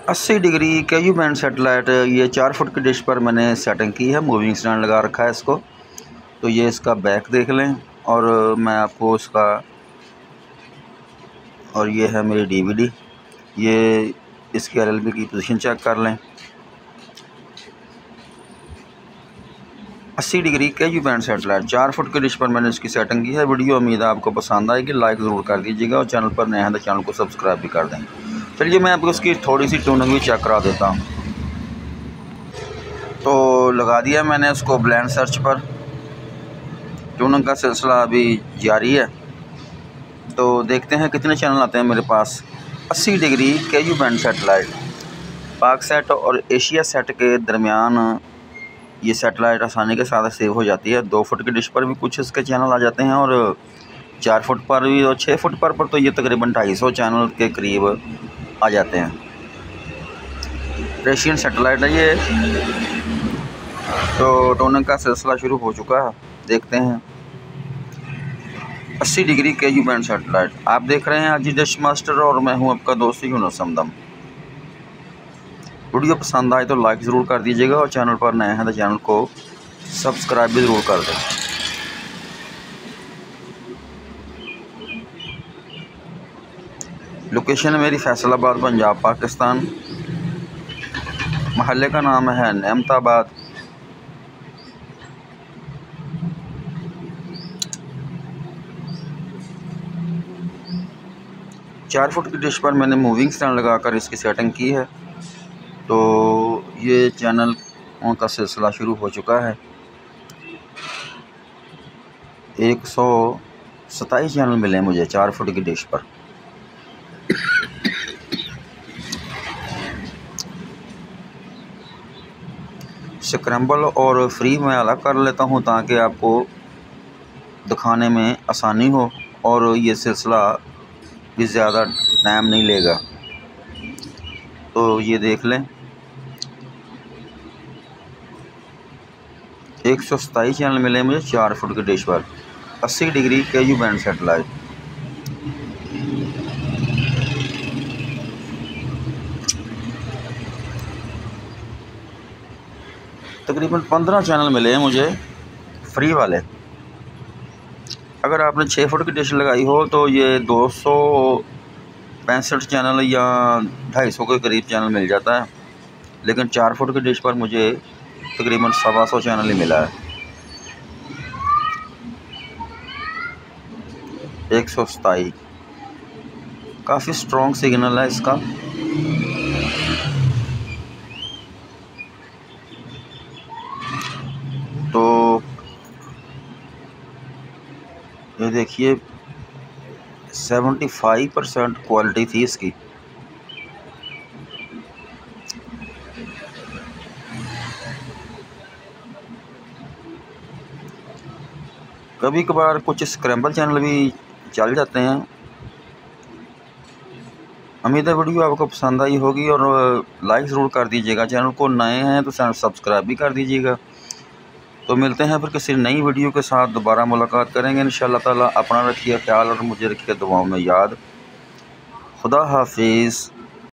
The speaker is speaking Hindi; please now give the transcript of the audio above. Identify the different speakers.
Speaker 1: 80 डिग्री KU बैंड सेटेलाइट, ये 4 फुट की डिश पर मैंने सेटिंग की है। मूविंग स्टैंड लगा रखा है इसको। तो ये इसका बैक देख लें और मैं आपको इसका, और ये है मेरी DVD। ये इसकी LLB की पोजीशन चेक कर लें। 80 degree KU band satellite 4 foot की डिश पर मैंने इसकी सेटिंग की है। वीडियो उम्मीद है आपको पसंद आएगी। लाइक ज़रूर कर दीजिएगा और चैनल पर नए हैं तो चैनल को सब्सक्राइब भी कर दें। चलिए मैं आपको इसकी थोड़ी सी ट्यूनिंग भी चेक करा देता हूँ। तो लगा दिया मैंने उसको ब्लेंड सर्च पर। ट्यूनिंग का सिलसिला अभी जारी है। तो देखते हैं कितने चैनल आते हैं मेरे पास। 80 डिग्री KU बैंड सेटेलाइट, पाक सेट और एशिया सेट के दरमियान ये सेटेलाइट आसानी के साथ सेव हो जाती है। 2 फुट की डिश पर भी कुछ इसके चैनल आ जाते हैं और 4 फुट पर भी, और 6 फुट पर तो ये तकरीबन 250 चैनल के करीब आ जाते हैं। रशियन सेटेलाइट है ये। तो ट्यूनिंग का सिलसिला शुरू हो चुका है, देखते हैं। 80 डिग्री KU बैंड सेटेलाइट आप देख रहे हैं अजी डिश मास्टर, और मैं हूं आपका दोस्त यूनुस हमदम। वीडियो पसंद आए तो लाइक ज़रूर कर दीजिएगा और चैनल पर नए हैं तो चैनल को सब्सक्राइब भी ज़रूर कर दें। लोकेशन है मेरी फैसलाबाद, पंजाब, पाकिस्तान। महल्ले का नाम है नेमताबाद। चार फुट की डिश पर मैंने मूविंग स्टैंड लगाकर इसकी सेटिंग की है। तो ये चैनल का सिलसिला शुरू हो चुका है। 127 चैनल मिले मुझे 4 फुट की डिश पर। स्क्रैम्बल और फ्री में अलग कर लेता हूँ ताकि आपको दिखाने में आसानी हो और ये सिलसिला भी ज़्यादा टाइम नहीं लेगा। तो ये देख लें 127 चैनल मिले मुझे 4 फुट की डिश पर। 80 डिग्री KU बैंड सेटेलाइट। तकरीबन 15 चैनल मिले हैं मुझे फ्री वाले। अगर आपने 6 फुट की डिश लगाई हो तो ये 265 चैनल या 250 के करीब चैनल मिल जाता है, लेकिन 4 फुट की डिश पर मुझे तकरीबन 125 चैनल ही मिला है। 127 काफ़ी स्ट्रॉन्ग सिग्नल है इसका। तो ये देखिए 75% क्वालिटी थी इसकी। कभी कभार कुछ स्क्रैम्बल चैनल भी चल जाते हैं। उम्मीद है वीडियो आपको पसंद आई होगी और लाइक ज़रूर कर दीजिएगा। चैनल को नए हैं तो चैनल सब्सक्राइब भी कर दीजिएगा। तो मिलते हैं फिर किसी नई वीडियो के साथ, दोबारा मुलाकात करेंगे इंशाअल्लाह ताला। अपना रखिए ख्याल और मुझे रखिए दुआओं में याद। खुदा हाफिज़।